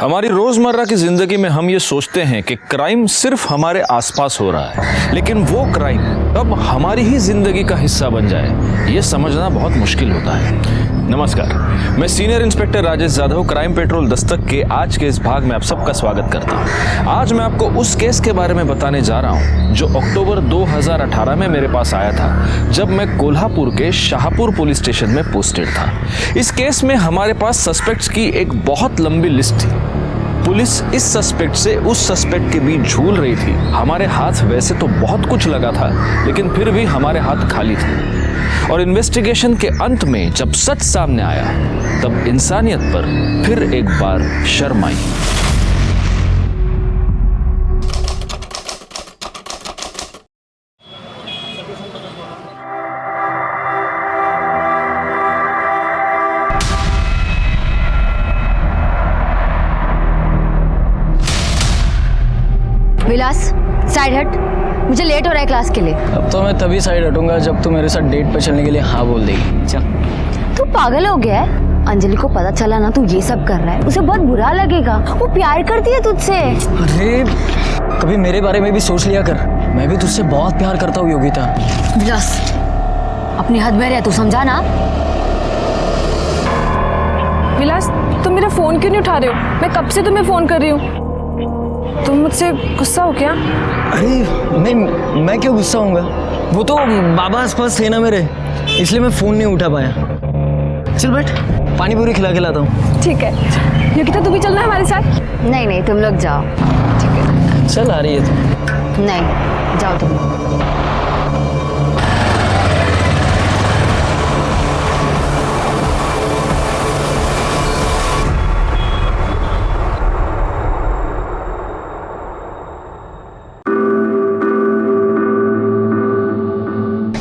हमारी रोजमर्रा की जिंदगी में हम ये सोचते हैं कि क्राइम सिर्फ हमारे आसपास हो रहा है, लेकिन वो क्राइम कब हमारी ही जिंदगी का हिस्सा बन जाए ये समझना बहुत मुश्किल होता है। नमस्कार, मैं senior inspector Rajesh Jadhav crime petrol Dastak के आज के इस भाग में आप सबका स्वागत करता हूँ। आज मैं आपको उस केस के बारे में बताने जा रहा हूँ जो अक्टूबर 2018 में मेरे पास आया था, जब मैं कोल्हापुर के शाहपुर पुलिस स्टेशन में पोस्टेड था। इस केस में हमारे पास सस्पेक्ट्स की एक बहुत लंबी लिस्ट थी। पुलिस इस सस्पेक्ट से उस सस्पेक्ट के बीच झूल रही थी। हमारे हाथ वैसे तो बहुत कुछ लगा था, लेकिन फिर भी हमारे हाथ खाली थे। और इन्वेस्टिगेशन के अंत में जब सच सामने आया, तब इंसानियत पर फिर एक बार शर्म आई। विलास, साइड हट, मुझे लेट हो रहा है क्लास के लिए। अब तो मैं तभी साइड हटूंगा जब तू मेरे साथ डेट पे चलने के लिए हाँ बोल देगी। चल। तू पागल हो गया है? अंजलि को पता चला ना तू ये सब कर रहा है, उसे बहुत बुरा लगेगा। वो प्यार करती है तुझसे। अरे कभी मेरे बारे में भी सोच लिया कर, मैं भी तुझसे बहुत प्यार करता हूँ योगिता। विलास, अपनी हद में रह, तू समझा ना? विलास, तुम मेरा फोन क्यों नहीं उठा रहे हो? मैं कब से तुम्हें फोन कर रही हूँ। तुम मुझसे गुस्सा हो क्या? अरे नहीं, मैं क्यों गुस्सा होऊंगा? वो तो बाबा आसपास थे ना मेरे, इसलिए मैं फोन नहीं उठा पाया। चल बैठ, पानी पूरी खिला के लाता हूँ। ठीक है। योगिता, तू भी चलना है हमारे साथ? नहीं नहीं, तुम लोग जाओ। ठीक है। चल, आ रही है तू? नहीं, जाओ तुम लोग।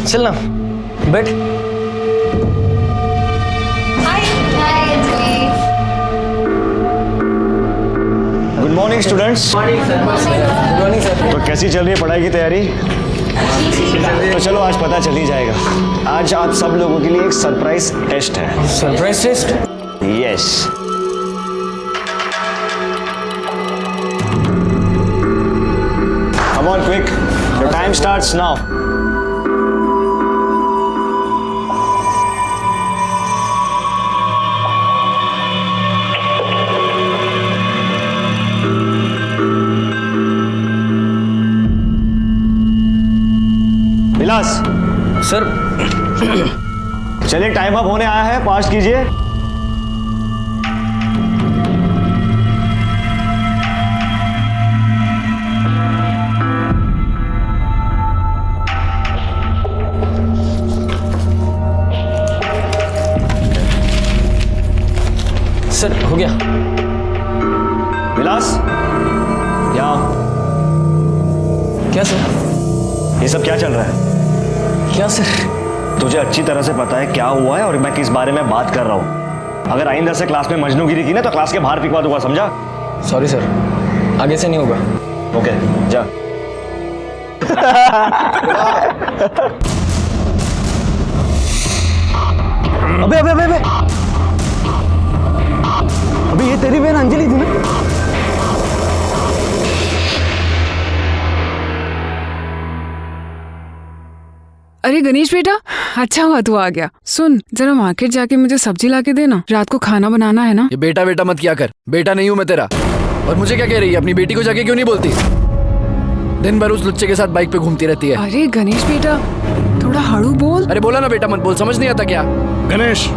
चल ना, बैठ। Good morning students. Good morning sir. तो कैसी चल रही है पढ़ाई की तैयारी? तो चलो आज पता चल ही जाएगा। आज आप सब लोगों के लिए एक सरप्राइज टेस्ट है। Surprise test? Yes. Come on quick, your time starts now. Vilas sir. चलिए, टाइम अप होने आया है, फास्ट कीजिए। सर हो गया। विलास, यहाँ क्या सर? ये सब क्या चल रहा है? क्या सर? तुझे अच्छी तरह से पता है क्या हुआ है और मैं किस बारे में बात कर रहा हूँ। अगर आइंदा से क्लास में मजनूगिरी की ना तो क्लास के बाहर फिकवा दूंगा, समझा? सॉरी सर, आगे से नहीं होगा। ओके, जा। अबे अबे अबे अबे अबे, ये तेरी बहन अंजलि थी ना? अरे गणेश बेटा, अच्छा हुआ तू आ गया। सुन, जरा मार्केट जाके मुझे सब्जी लाके देना, रात को खाना बनाना है ना। ये बेटा बेटा मत किया कर, बेटा नहीं हूं मैं तेरा। और मुझे क्या कह रही है? अपनी बेटी को जाके क्यों नहीं बोलती? दिन भर उस लुच्चे के साथ बाइक पे घूमती रहती है। अरे गणेश बेटा, थोड़ा हड़ू बोल। अरे बोला ना बेटा मत बोल, समझ नहीं आता क्या? गणेश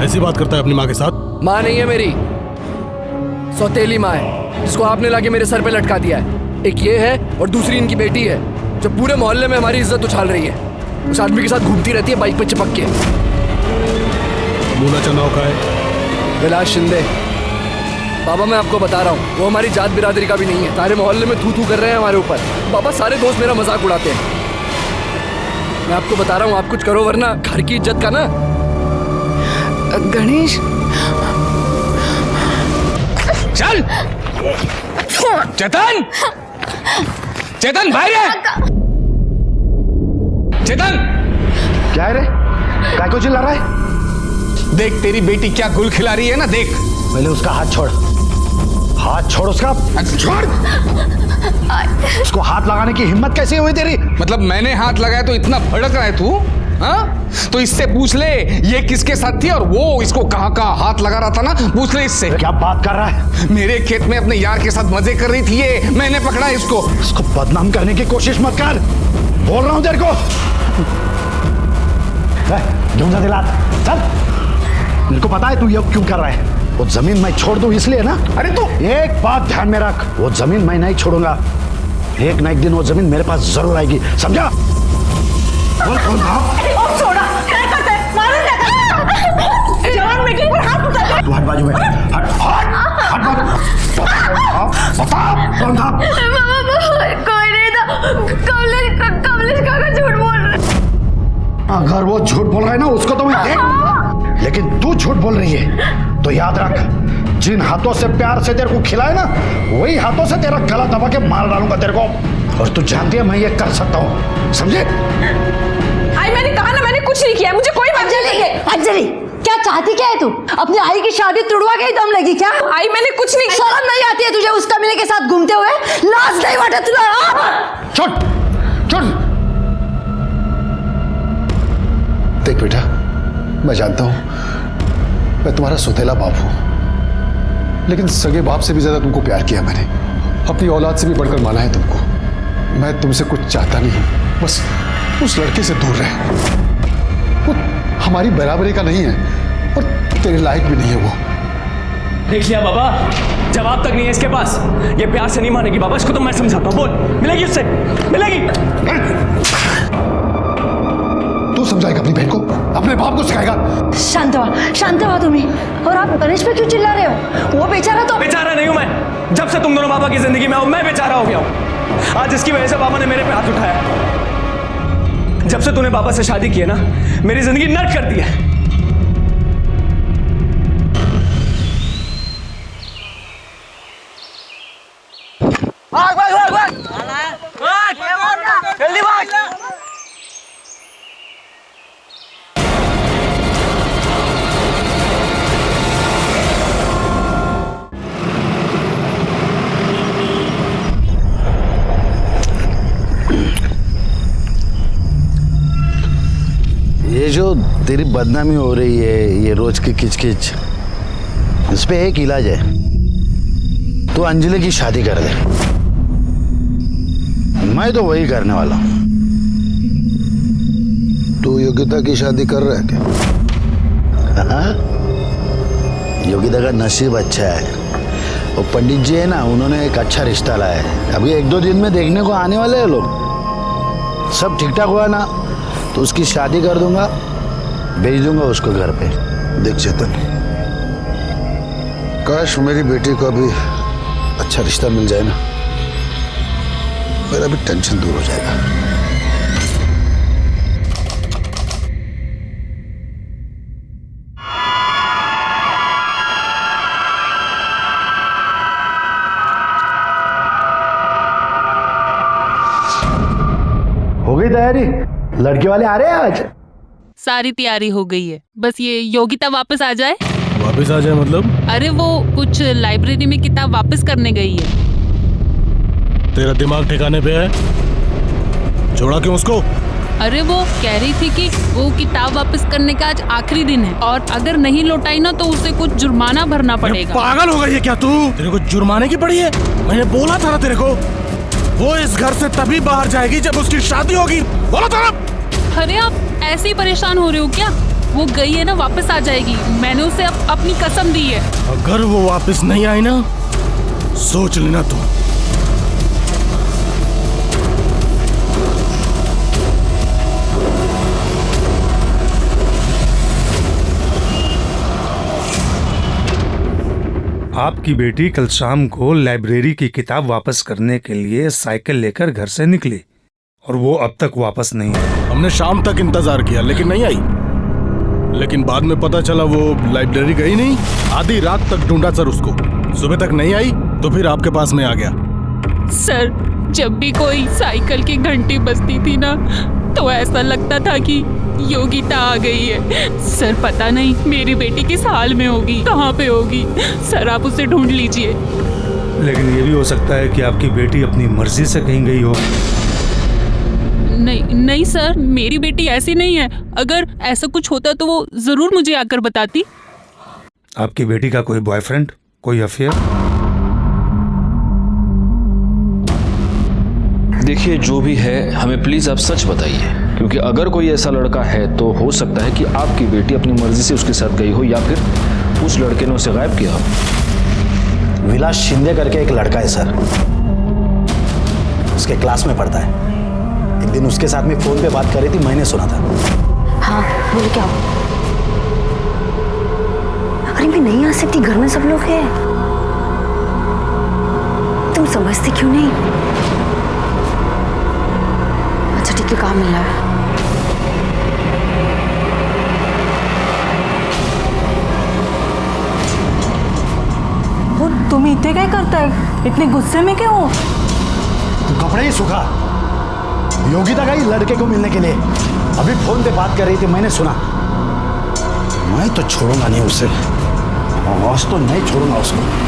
ऐसी बात करता है अपनी माँ के साथ? माँ नहीं है मेरी, सौतेली माँ है, जिसको आपने लाके मेरे सर पे लटका दिया है। एक ये है और दूसरी इनकी बेटी है, जो पूरे मोहल्ले में हमारी इज्जत उछाल रही है। उस आदमी के साथ घूमती रहती है बाइक पे चिपक के। मूला चनाव का है? विलास शिंदे। बाबा मैं आपको बता रहा हूँ, वो हमारी जात बिरादरी का भी नहीं है। सारे मोहल्ले में थू थू कर रहे हैं हमारे ऊपर। बाबा सारे दोस्त मेरा मजाक उड़ाते हैं। मैं आपको बता रहा हूँ, आप कुछ करो वरना घर की इज्जत का ना। गणेश, चल। चेतन, चेतन बाहर है। चेतन, क्या है रे? काय को चिल्ला रहा है? देख तेरी बेटी क्या गुल खिला रही है ना, देख। पहले उसका हाथ छोड़, हाथ छोड़ उसका, छोड़। उसको हाथ लगाने की हिम्मत कैसे हुई तेरी? मतलब मैंने हाथ लगाया तो इतना भड़क रहा है तू? हाँ? तो इससे पूछ ले ये किसके साथ थी और वो इसको कहाँ हाथ लगा रहा था ना, पूछ ले इससे। क्या बात कर रहा है? मेरे खेत में अपने यार के साथ मजे कर रही थी ये, मैंने पकड़ा इसको। इसको बदनाम करने की कोशिश मत कर, बोल रहा हूं तेरे को। ढूंढा दिला, चल। मेरे को पता है तू ये क्यों कर रहा है। वो जमीन मैं छोड़ दूं इसलिए ना? अरे तू एक बात ध्यान में रख, वो जमीन मैं नहीं छोड़ूंगा। एक ना एक दिन वो जमीन मेरे पास जरूर आएगी, समझा? बोल कौन था? छोड़ा, क्या करते हैं? मारो ना। जवान बेटी पर हाथ उठा दे। तू हट बाजू में, हट बता कौन था? कोई नहीं था, कमलेश काका झूठ बोल रहे। अगर वो झूठ बोल रहा है ना उसको तो मैं देख लूंगा, लेकिन तू झूठ बोल रही है तो याद रख, जिन हाथों से प्यार से तेरे को खिलाए ना वही हाथों से तेरा गला दबा के मार डालूंगा तेरे को। और तू जानती है मैं ये कर सकता हूँ, समझे? आई मैंने कहा ना, मैंने कुछ नहीं किया, मुझे कोई मतलब नहीं है। अंजलि क्या चाहती क्या है तू? अपनी आई की शादी तुड़वा के ही दम लगी क्या? आई मैंने कुछ नहीं। शर्म नहीं आती है तुझे उस कमीने के साथ घूमते हुए? लाज नहीं बटे तुला? छोड़ छोड़। देख बेटा, मैं जानता हूं मैं तुम्हारा सौतेला बाप हूं, लेकिन सगे बाप से भी ज्यादा तुमको प्यार किया मैंने, अपनी औलाद से भी बढ़कर माना है तुमको। मैं तुमसे कुछ चाहता नहीं हूं, बस उस लड़के से दूर रहे। वो हमारी बराबरी का नहीं है और तेरे लायक भी नहीं है वो। देख लिया बाबा, जवाब तक नहीं है इसके पास। ये प्यार से नहीं मानेगी बाबा, इसको तो मैं समझाता हूँ। बोल, मिलेगी उससे, मिलेगी। तू समझाएगा अपनी बहन को, अपने बाप को सिखाएगा? शांत हुआ तुम्ही। और आप गणेश पे क्यों चिल्ला रहे हो? वो बेचारा तो बेचारा नहीं हूं मैं। जब से तुम दोनों पापा की जिंदगी में हो मैं बेचारा हो गया हूं। आज इसकी वजह से पापा ने मेरे पे हाथ उठाया। जब से तूने पापा से शादी की है ना, मेरी जिंदगी नर्क कर दी है। भाग भाग भाग भाग, जल्दी भाग। ये जो तेरी बदनामी हो रही है, ये रोज की किचकिच, इस पे एक इलाज है। तू अंजलि की शादी कर दे। मैं तो वही करने वाला हूं। तू योगिता की शादी कर रहा है क्या? हाँ? योगिता का नसीब अच्छा है। वो पंडित जी है ना, उन्होंने एक अच्छा रिश्ता लाया है। अभी 1-2 दिन में देखने को आने वाले हैं लोग। सब ठीक ठाक हुआ ना तो उसकी शादी कर दूंगा, भेज दूंगा उसको घर पे। देख चेतन, काश मेरी बेटी को भी अच्छा रिश्ता मिल जाए ना, मेरा भी टेंशन दूर हो जाएगा। हो गई तैयारी? लड़के वाले आ रहे हैं आज? सारी तैयारी हो गई है, बस ये योगिता वापस आ जाए। वापस आ जाए मतलब? अरे वो कुछ लाइब्रेरी में किताब वापस करने गई है। तेरा दिमाग ठिकाने पे है? छोड़ा क्यों उसको? अरे वो कह रही थी कि वो किताब वापस करने का आज आखिरी दिन है और अगर नहीं लौटाई ना तो उसे कुछ जुर्माना भरना पड़ेगा। पागल हो गई है क्या तू? तेरे को जुर्माने की पड़ी है? मैंने बोला था ना तेरे को, वो इस घर से तभी बाहर जाएगी जब उसकी शादी होगी। बोला था ना। अरे आप ऐसे ही परेशान हो रहे हो क्या? वो गई है ना, वापस आ जाएगी। मैंने उसे अपनी कसम दी है। अगर वो वापस नहीं आई ना, सोच लेना तू। आपकी बेटी कल शाम को लाइब्रेरी की किताब वापस करने के लिए साइकिल लेकर घर से निकली और वो अब तक वापस नहीं आई। हमने शाम तक इंतजार किया लेकिन नहीं आई। लेकिन बाद में पता चला वो लाइब्रेरी गई नहीं। आधी रात तक ढूंढा सर उसको, सुबह तक नहीं आई तो फिर आपके पास में आ गया। सर, जब भी कोई साइकिल की घंटी बजती थी ना तो ऐसा लगता था कि योगिता आ गई है। सर पता नहीं मेरी बेटी किस हाल में होगी, कहाँ पे होगी। सर आप उसे ढूंढ लीजिए। लेकिन ये भी हो सकता है कि आपकी बेटी अपनी मर्जी से कहीं गई हो। नहीं नहीं सर, मेरी बेटी ऐसी नहीं है। अगर ऐसा कुछ होता तो वो जरूर मुझे आकर बताती। आपकी बेटी का कोई बॉयफ्रेंड, कोई अफेयर? देखिए जो भी है हमें प्लीज आप सच बताइए, क्योंकि अगर कोई ऐसा लड़का है तो हो सकता है कि आपकी बेटी अपनी मर्जी से उसके साथ गई हो या फिर उस लड़के ने उसे गायब किया हो। विलास शिंदे करके एक लड़का है सर, उसके क्लास में पढ़ता है। एक दिन उसके साथ में फोन पे बात कर रही थी, मैंने सुना था। हाँ बोले क्या हो? अरे मैं नहीं आ सकती, घर में सब लोग हैं। तुम समझती क्यों नहीं? अच्छा ठीक है, कहाँ मिलना है? वो तुम इतने क्या करता है? इतने गुस्से में क्यों हो? तू कपड़े ही सुखा। योगिता गई लड़के को मिलने के लिए, अभी फोन पे बात कर रही थी, मैंने सुना। मैं तो छोड़ूंगा नहीं उसे, आवाज तो नहीं छोड़ूंगा उसको।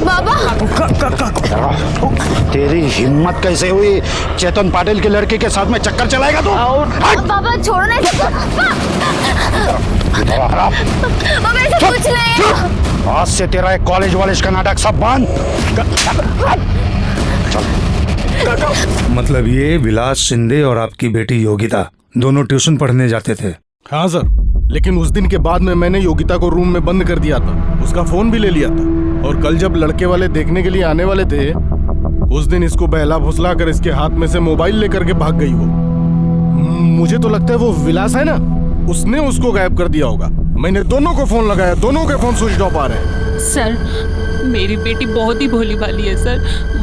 बाबा तेरी हिम्मत कैसे हुई? चेतन पाटिल के लड़के के साथ में चक्कर चलाएगा तू? बाबा छोड़ो नहीं सकते। बाबा ऐसा कुछ नहीं है। आज से तेरा एक कॉलेज वॉलेज का नाटक सब बंद। मतलब ये विलास शिंदे और आपकी बेटी योगिता दोनों ट्यूशन पढ़ने जाते थे? हाँ सर, लेकिन उस दिन के बाद में मैंने योगिता को रूम में बंद कर दिया था, उसका फोन भी ले लिया था। और कल जब लड़के वाले देखने के लिए आने वाले थे, उस दिन इसको बहला फुसला कर इसके हाथ में से मोबाइल लेकर के भाग गई वो। मुझे तो लगता है वो विलास है ना, उसने उसको गायब कर दिया होगा। मैंने दोनों को फोन लगाया, दोनों के फोन स्विच ऑफ आ रहे हैं। सर मेरी बेटी बहुत ही भोली भाली है सर,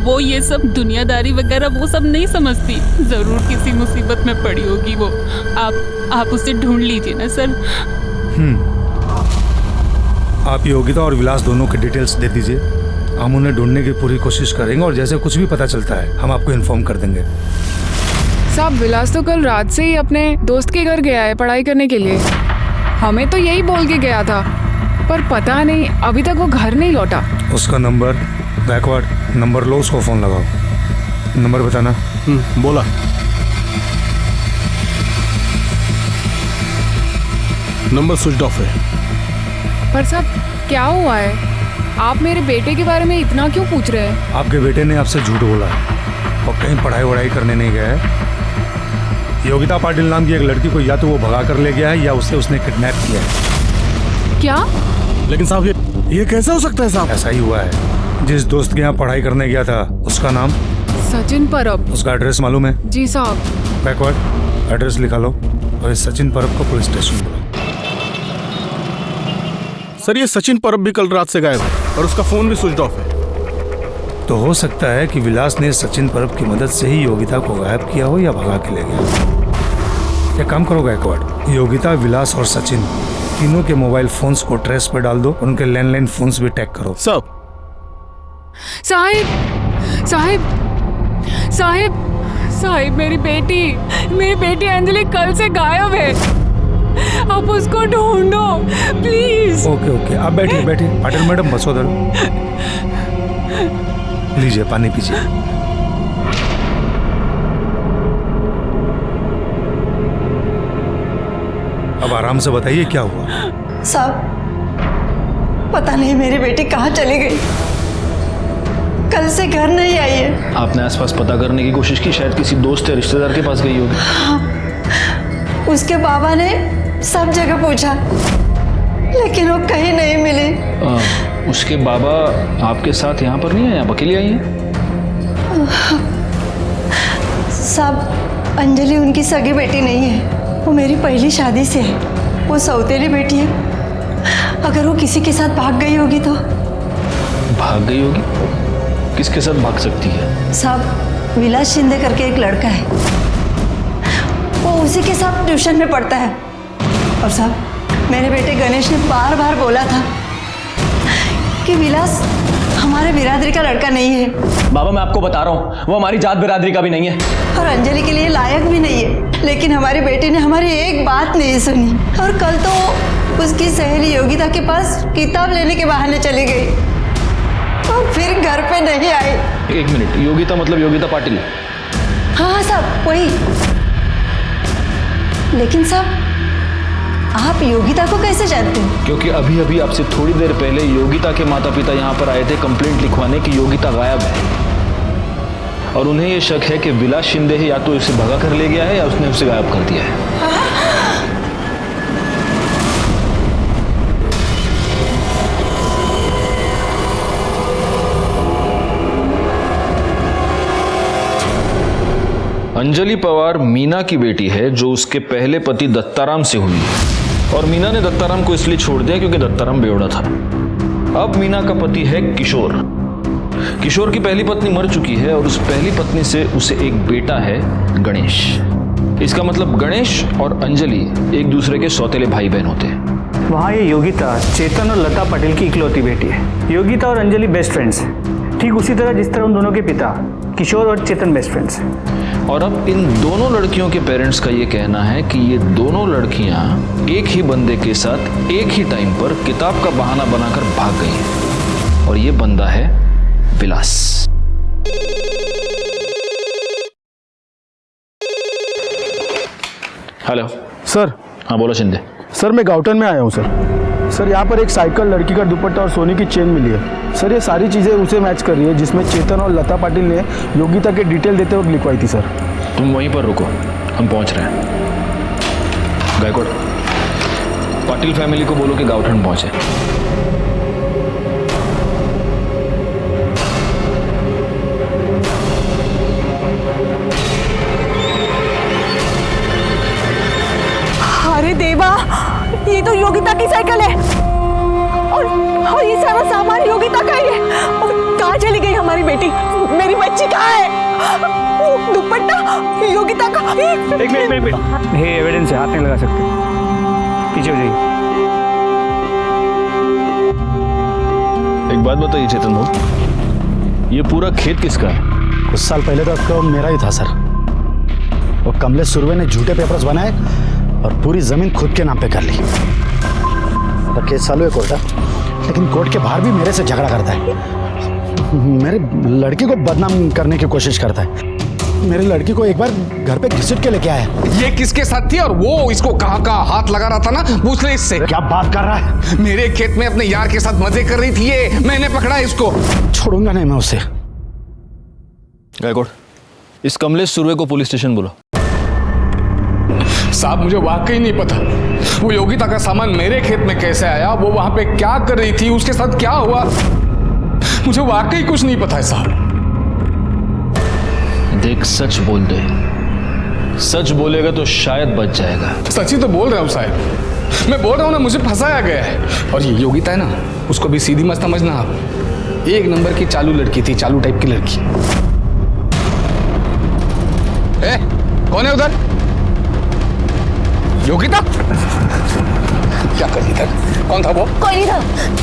वो ये सब दुनियादारी वगैरह वो सब नहीं समझती। जरूर किसी मुसीबत में पड़ी होगी वो। आप उसे ढूंढ लीजिए ना सर। आप योगिता और विलास दोनों के डिटेल्स दे दीजिए, हम उन्हें ढूंढने की पूरी कोशिश करेंगे और जैसे कुछ भी पता चलता है हम आपको इन्फॉर्म कर देंगे। साहब विलास तो कल रात से ही अपने दोस्त के घर गया है पढ़ाई करने के लिए। हमें तो यही बोल के गया था, पर पता नहीं अभी तक वो घर नहीं लौटा। उसका नंबर बैकवर्ड नंबर लो, उसको फोन लगाओ। नंबर बताना। बोला। नंबर स्विच ऑफ है। पर साहब क्या हुआ है? आप मेरे बेटे के बारे में इतना क्यों पूछ रहे हैं? आपके बेटे ने आपसे झूठ बोला है और कहीं पढ़ाई वढ़ाई करने नहीं गया है। योगिता पाटिल नाम की एक लड़की को या तो वो भगा कर ले गया है या उसने किडनैप किया है। क्या? लेकिन साहब ये कैसे हो सकता है साहब? ऐसा ही हुआ है। जिस दोस्त के यहाँ पढ़ाई करने गया था उसका नाम सचिन परब। उसका एड्रेस मालूम है? जी साहब। बैकवर्ड एड्रेस लिखा लो और इस सचिन परब को पुलिस स्टेशन बुलाओ। सर ये सचिन परब भी कल रात से गायब है और उसका फोन भी स्विच ऑफ है। तो हो सकता है कि विलास ने सचिन परब की मदद से ही योगिता को गायब किया हो या भगा के ले गया। क्या काम करो गायकवाड़, योगिता, विलास और सचिन तीनों के मोबाइल फोन्स को ट्रेस पर डाल दो, उनके लैंडलाइन फोन्स भी टैग करो। सब साहिब साहिब साहिब साहिब मेरी बेटी अंजलि कल से गायब है। आप उसको ढूंढो प्लीज। ओके आप बैठिए पाटिल मैडम बसो दर। लीजिए पानी पीजिए। अब आराम से बताइए क्या हुआ। साहब पता नहीं मेरी बेटी कहाँ चली गई, कल से घर नहीं आई है। आपने आसपास पता करने की कोशिश की, शायद किसी दोस्त या रिश्तेदार के पास गई होगी। हाँ, उसके बाबा ने सब जगह पूछा लेकिन वो कहीं नहीं मिली। उसके बाबा आपके साथ यहाँ पर नहीं है, आप अकेली आई हैं? साहब अंजलि उनकी सगी बेटी नहीं है, वो मेरी पहली शादी से है, वो सौतेली बेटी है। अगर वो किसी के साथ भाग गई होगी तो। भाग गई होगी? किसके साथ भाग सकती है? साहब विलास शिंदे करके एक लड़का है, वो उसी के साथ ट्यूशन में पढ़ता है। और साहब मेरे बेटे गणेश ने बार बार बोला था कि विलास हमारे बिरादरी का लड़का नहीं है बाबा मैं आपको बता रहा हूँ वो हमारी जात बिरादरी का भी नहीं है और अंजलि के लिए लायक भी नहीं है। लेकिन हमारी बेटी ने हमारी एक बात नहीं सुनी और कल तो उसकी सहेली योगिता के पास किताब लेने के बहाने चली गई और फिर घर पे नहीं आई। एक मिनट, योगिता मतलब योगिता पाटिल? हाँ साहब वही। लेकिन साहब आप योगिता को कैसे जानते हैं? क्योंकि अभी अभी आपसे थोड़ी देर पहले योगिता के माता पिता यहाँ पर आए थे कंप्लेंट लिखवाने की योगिता गायब है और उन्हें ये शक है कि विलास शिंदे या तो उसे भगा कर ले गया है या उसने उसे गायब कर दिया है। अंजलि पवार मीना की बेटी है जो उसके पहले पति दत्ताराम से हुई है और मीना ने दत्ताराम को इसलिए छोड़ दिया क्योंकि दत्ताराम बेवड़ा था। अब मीना का पति है किशोर। किशोर की पहली पत्नी मर चुकी है और उस पहली पत्नी से उसे एक बेटा है गणेश। इसका मतलब गणेश और अंजलि एक दूसरे के सौतेले भाई बहन होते हैं। वहाँ ये योगिता चेतन और लता पटेल की इकलौती बेटी है। योगिता और अंजलि बेस्ट फ्रेंड्स हैं, ठीक उसी तरह जिस तरह उन दोनों के पिता किशोर और चेतन बेस्ट फ्रेंड्स हैं। और अब इन दोनों लड़कियों के पेरेंट्स का ये कहना है कि ये दोनों लड़कियां एक ही बंदे के साथ एक ही टाइम पर किताब का बहाना बनाकर भाग गई हैं और ये बंदा है विलास। Hello sir. हाँ बोलो शिंदे। सर मैं गाउटन में आया हूँ सर यहाँ पर एक साइकिल, लड़की का दुपट्टा और सोने की चेन मिली है सर। ये सारी चीज़ें उसे मैच कर रही है जिसमें चेतन और लता पाटिल ने योगिता के डिटेल देते वक्त लिखवाई थी सर। तुम वहीं पर रुको, हम पहुंच रहे हैं। गायकवाड़, पाटिल फैमिली को बोलो कि गाउठन पहुंचे। अरे देवा, ये तो योगिता की साइकिल है और ये सारा सामान योगिता का ही है। और कहाँ चली गई हमारी बेटी? मेरी बच्ची कहाँ है? दुपट्टा योगिता का। एक मिनट, ये एविडेंस है, हाथ नहीं लगा सकते। पीछे हो जाइए। एक बात बताइए चेतन भाई, ये पूरा खेत किसका है? कुछ साल पहले तो आपका मेरा ही था सर। वो कमलेश सुरवे ने झूठे पेपर्स बनाए और पूरी जमीन खुद के नाम पे कर ली। तो केस चालू है कोर्ट, लेकिन कोर्ट के बाहर भी मेरे से झगड़ा करता है। मेरे लड़की को बदनाम करने की कोशिश करता है। मेरी लड़की को एक बार घर पे घसीट के लेके आया। ये किसके साथ थी और वो इसको कहाँ का हाथ लगा रहा था ना, पूछ ले इससे। क्या बात कर रहा है? मेरे खेत में अपने यार के साथ मजे कर रही थी ये, मैंने पकड़ा इसको। छोड़ूंगा नहीं मैं उसे। गायकवाड़, इस कमलेश सुरवे को पुलिस स्टेशन बुलाओ। साहब मुझे वाकई नहीं पता वो योगिता का सामान मेरे खेत में कैसे आया, वो वहां पे क्या कर रही थी, उसके साथ क्या हुआ, मुझे वाकई कुछ नहीं पता है साहब। देख सच बोल दे, सच बोलेगा तो शायद बच जाएगा। सच ही तो बोल रहा हूँ साहब, मैं बोल रहा हूँ ना, मुझे फंसाया गया है। और ये योगिता है ना, उसको भी सीधी मत समझना आप। एक नंबर की चालू लड़की थी, चालू टाइप की लड़की। ए, कौन है उधर? योगिता? क्या कर रही था? कौन था वो? कोई नहीं था,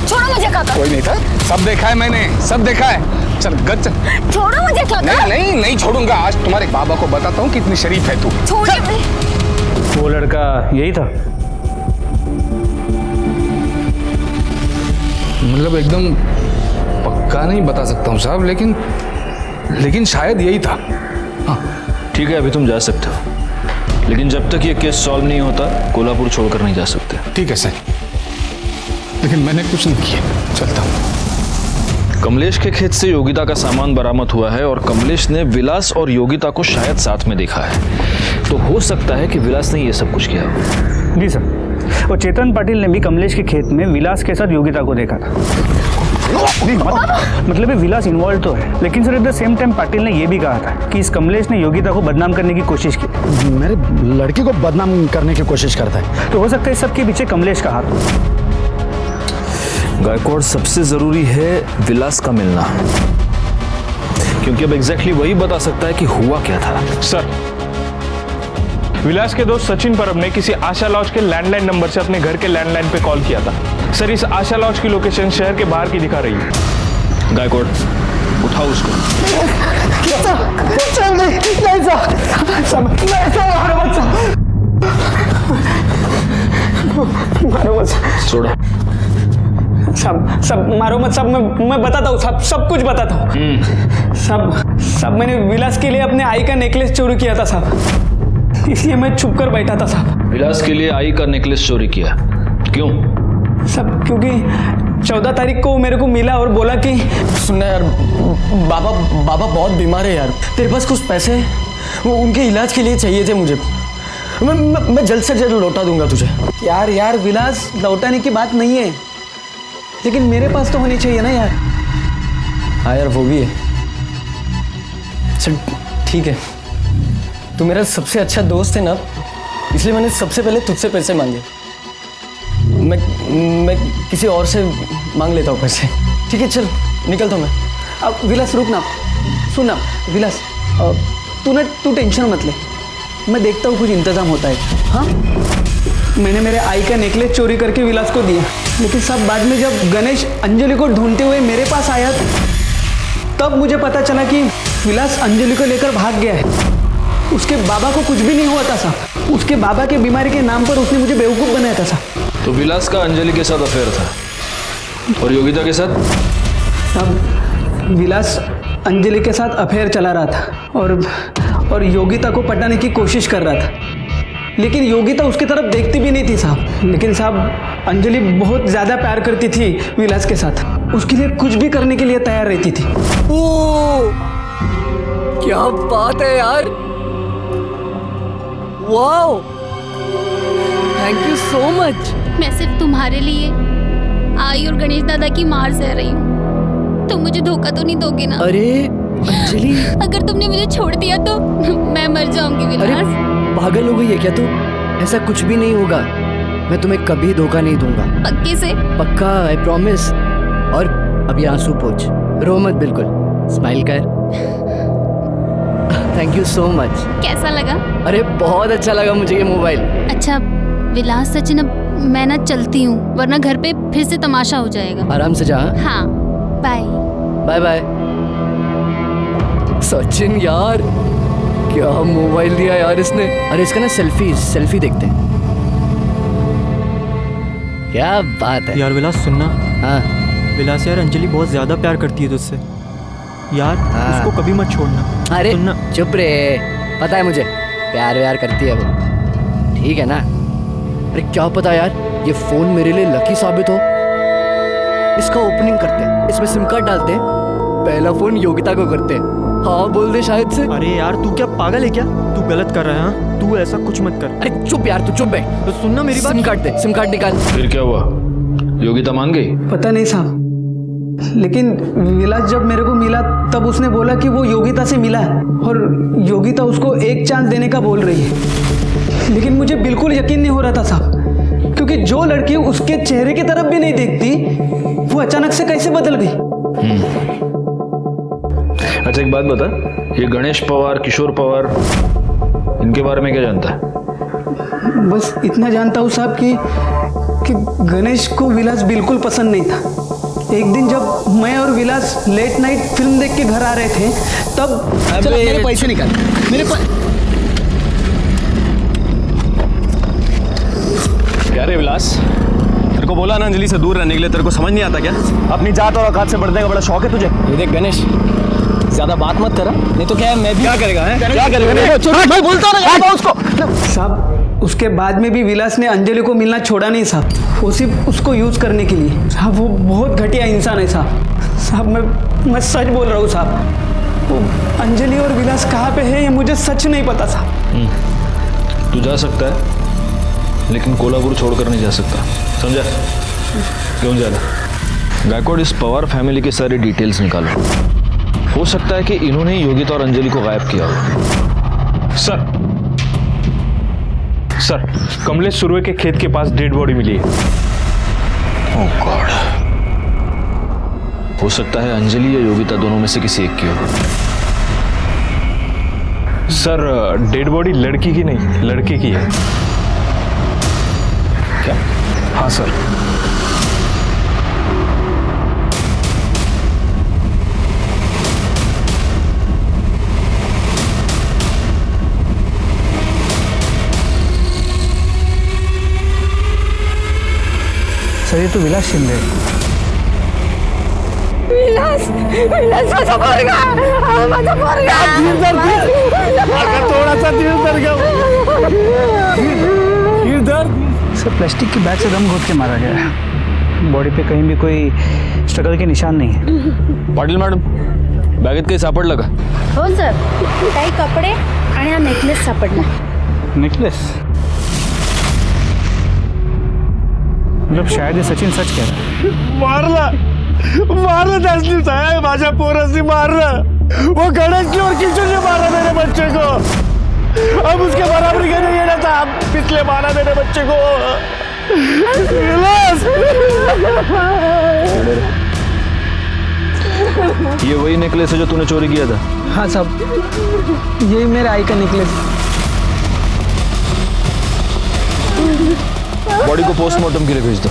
छोड़ो मुझे काका। कोई नहीं था, सब देखा है मैंने, सब देखा है। चल गच चल। छोड़ो मुझे काका। नहीं छोड़ूंगा। आज तुम्हारे बाबा को बताता हूँ कितनी शरीफ है तू। वो लड़का यही था? मतलब एकदम पक्का नहीं बता सकता हूँ साहब, लेकिन शायद यही था। हाँ ठीक है, अभी तुम जा सकते हो, लेकिन जब तक ये केस सॉल्व नहीं होता कोल्हापुर छोड़कर नहीं जा सकते। ठीक है सर, लेकिन मैंने कुछ नहीं किया, चलता हूँ। कमलेश के खेत से योगिता का सामान बरामद हुआ है और कमलेश ने विलास और योगिता को शायद साथ में देखा है, तो हो सकता है कि विलास ने ये सब कुछ किया हो। जी सर, और चेतन पाटिल ने भी कमलेश के खेत में विलास के साथ योगिता को देखा था। नहीं मतलब विलास इन्वॉल्व तो है, लेकिन sir at the same time Patil ने यह भी कहा था कि इस कमलेश ने योगिता को बदनाम करने की कोशिश की। मेरे लड़की को बदनाम करने की कोशिश करता है, तो हो सकता है इस सबके पीछे कमलेश का हाथ। गायकवाड़, सबसे जरूरी है विलास का मिलना, क्योंकि अब एग्जैक्टली वही बता सकता है कि हुआ क्या था। सर, विलास के दोस्त सचिन परब ने किसी आशा लॉज के लैंडलाइन नंबर से अपने घर के लैंडलाइन पे कॉल किया था। सर इस आशा लॉज की लोकेशन शहर के बाहर की दिखा रही है। गायकवाड़, उठाओ उसको। छोड़ो। सब मारो मत। सब मैं बताता हूँ, सब कुछ बताता हूँ। सब मैंने विलास के लिए अपने आई का नेकलेस चोरी किया था साहब, इसलिए मैं छुप कर बैठा था साहब। विलास के लिए आई का नेकलेस चोरी किया, क्यों? सब क्योंकि 14 तारीख को मेरे को मिला और बोला कि सुनना यार, बाबा बहुत बीमार है यार, तेरे पास कुछ पैसे वो उनके इलाज के लिए चाहिए थे मुझे। मैं जल्द से जल्द लौटा दूंगा तुझे। यार विलास, लौटाने की बात नहीं है, लेकिन मेरे पास तो होनी चाहिए ना यार। हाँ यार, वो भी है। चल ठीक है, तू मेरा सबसे अच्छा दोस्त है ना, इसलिए मैंने सबसे पहले तुझसे पैसे मांगे। मैं किसी और से मांग लेता हूँ पैसे। ठीक है, चल निकलता हूँ मैं। अब विलास रुक ना, सुन ना विलास, तू टेंशन मत ले, मैं देखता हूँ कुछ इंतज़ाम होता है। हाँ, मैंने मेरे आई का नेकलेस चोरी करके विलास को दिया, लेकिन सब बाद में जब गणेश अंजलि को ढूंढते हुए मेरे पास आया, तब मुझे पता चला कि विलास अंजलि को लेकर भाग गया है। उसके बाबा को कुछ भी नहीं हुआ था साहब, उसके बाबा के बीमारी के नाम पर उसने मुझे बेवकूफ़ बनाया था साहब। तो विलास का अंजलि के साथ अफेयर था और योगिता के साथ? अब विलास अंजलि के साथ अफेयर चला रहा था और योगिता को पटाने की कोशिश कर रहा था, लेकिन योगिता उसकी तरफ देखती भी नहीं थी साहब। लेकिन साहब, अंजलि बहुत ज़्यादा प्यार करती थी विलास के साथ, उसके लिए कुछ भी करने के लिए तैयार रहती थी। ओ, क्या बात है यार, wow, thank you so much. मैं सिर्फ तुम्हारे लिए आई और गणेश दादा की मार सह रही हूँ, तुम मुझे धोखा तो नहीं दोगे ना? अरे अंजलि, अगर तुमने मुझे छोड़ दिया तो मैं मर जाऊंगी विलास। पागल हो गई है क्या तू? ऐसा कुछ भी नहीं होगा, मैं तुम्हें कभी धोखा नहीं दूंगा। पक्के से? पक्का, आई प्रॉमिस। और अभी आंसू पोंछ, रो मत, बिल्कुल स्माइल कर। Thank you so much. कैसा लगा? अरे बहुत अच्छा लगा मुझे ये मोबाइल। अच्छा विलास, सचिन, अब मैं ना चलती हूँ, वरना घर पे फिर से तमाशा हो जाएगा। आराम से जा। हाँ, बाय बाय बाय। सचिन यार, क्या मोबाइल दिया यार इसने। अरे इसका ना सेल्फी देखते हैं। क्या बात है यार। विलास सुनना। हाँ विलास यार, अंजलि बहुत ज्यादा प्यार करती है तुझसे यार, उसको कभी मत छोड़ना। अरे चुप रे, पता है मुझे प्यार व्यार करती है वो, ठीक है ना। अरे क्या पता यार, ये फोन मेरे लिए लकी साबित हो। इसका ओपनिंग करते हैं, इसमें सिम कार्ड डालते हैं, पहला फोन योगिता को करते हैं। हाँ बोल दे शायद से। अरे यार तू क्या पागल है क्या? तू गलत कर रहा है। हाँ, तू ऐसा कुछ मत कर। अरे चुप यार, तू चुप है। तो सुनना मेरी बात। सिम कार्ड दे, सिम कार्ड निकाल। फिर क्या हुआ? योगिता मान गई? पता नहीं साहब, लेकिन विलास जब मेरे को मिला तब उसने बोला कि वो योगिता से मिला है और योगिता उसको एक चांस देने का बोल रही है। लेकिन मुझे बिल्कुल यकीन नहीं हो रहा था साहब, क्योंकि जो लड़की उसके चेहरे की तरफ भी नहीं देखती, वो अचानक से कैसे बदल गई। अच्छा एक बात बता, ये गणेश पवार, किशोर पवार, इनके बारे में क्या जानता है? बस इतना जानता हूँ साहब कि गणेश को विलास बिल्कुल पसंद नहीं था। एक दिन जब मैं और विलास लेट नाइट फिल्म देख के घर आ रहे थे, तब चलो मेरे पैसे निकाल। मेरे क्या रे विलास, तेरे को बोला ना अंजलि से दूर रहने के लिए, तेरे को समझ नहीं आता क्या? अपनी जात और औकात से बढ़ने का बड़ा शौक है तुझे। ये देख गणेश, ज्यादा बात मत करा, नहीं तो क्या है मैं भी क्या करेगा है? क्या करेगा? मैं बोलता ना उसको साहब। उसके बाद में भी विलास ने अंजलि को मिलना छोड़ा नहीं साहब, वो सिर्फ उसको यूज करने के लिए। साहब वो बहुत घटिया इंसान है साहब। मैं सच बोल रहा हूँ साहब, वो अंजलि और विलास कहाँ पे है ये मुझे सच नहीं पता साहब। तू जा सकता है, लेकिन कोल्हापुर छोड़कर नहीं जा सकता, समझा? क्यों जाना? गायकवाड़, इस पवार फैमिली की सारी डिटेल्स निकालो। हो सकता है कि इन्होंने योगिता और अंजलि को गायब किया हो। सर, कमलेश सुरवे के खेत के पास डेड बॉडी मिली है। ओह गॉड, हो सकता है अंजलि या योगिता दोनों में से किसी एक की हो। सर, डेड बॉडी लड़की की नहीं, लड़के की है। क्या? हाँ सर। सर ये तो विलास शिंदे है। विलास माझा पोरगा माझा पोरगा थोड़ा सा दिल दर गया सर प्लास्टिक के बैग से दम घोट के मारा गया है। बॉडी पे कहीं भी कोई स्ट्रगल के निशान नहीं है। पाटील मॅडम बॅगेत काही सापडलं का? हो सर, काही कपडे आणि हा नेकलेस सापडला. नेकलेस? मतलब शायद ये सचिन सच कह रहा है। मारलं तसलीम साहेब, माझ्या पोरासी मारलं. वो गणेश की और किशन ने मारा मेरे बच्चे को. अब उसके बराबरी के नहीं है ना था, पिछले मारा मेरे बच्चे को. ये वही नेकलेस है जो तूने चोरी किया था? हाँ साहब, यही मेरे आई का नेकलेस. बॉडी को पोस्टमार्टम के लिए भेज दो.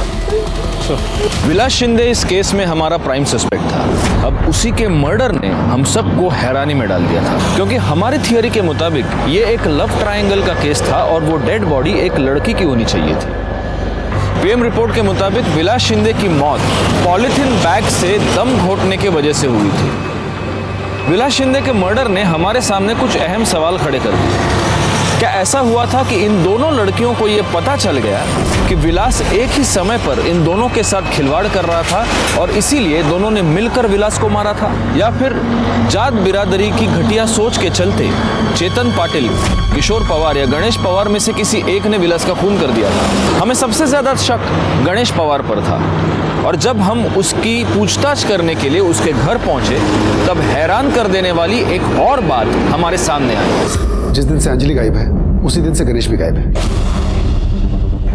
विलास शिंदे इस केस में हमारा प्राइम सस्पेक्ट था. अब उसी के मर्डर ने हम सबको हैरानी में डाल दिया था, क्योंकि हमारी थियोरी के मुताबिक ये एक लव ट्रायंगल का केस था और वो डेड बॉडी एक लड़की की होनी चाहिए थी. पीएम रिपोर्ट के मुताबिक विलास शिंदे की मौत पॉलिथीन बैग से दम घोटने की वजह से हुई थी. विलास शिंदे के मर्डर ने हमारे सामने कुछ अहम सवाल खड़े कर दिए. क्या ऐसा हुआ था कि इन दोनों लड़कियों को ये पता चल गया कि विलास एक ही समय पर इन दोनों के साथ खिलवाड़ कर रहा था और इसीलिए दोनों ने मिलकर विलास को मारा था? या फिर जात बिरादरी की घटिया सोच के चलते चेतन पाटिल, किशोर पवार या गणेश पवार में से किसी एक ने विलास का खून कर दिया था? हमें सबसे ज्यादा शक गणेश पवार पर था और जब हम उसकी पूछताछ करने के लिए उसके घर पहुंचे तब हैरान कर देने वाली एक और बात हमारे सामने आई. जिस दिन से अंजलि गायब है उसी दिन से गणेश भी गायब है.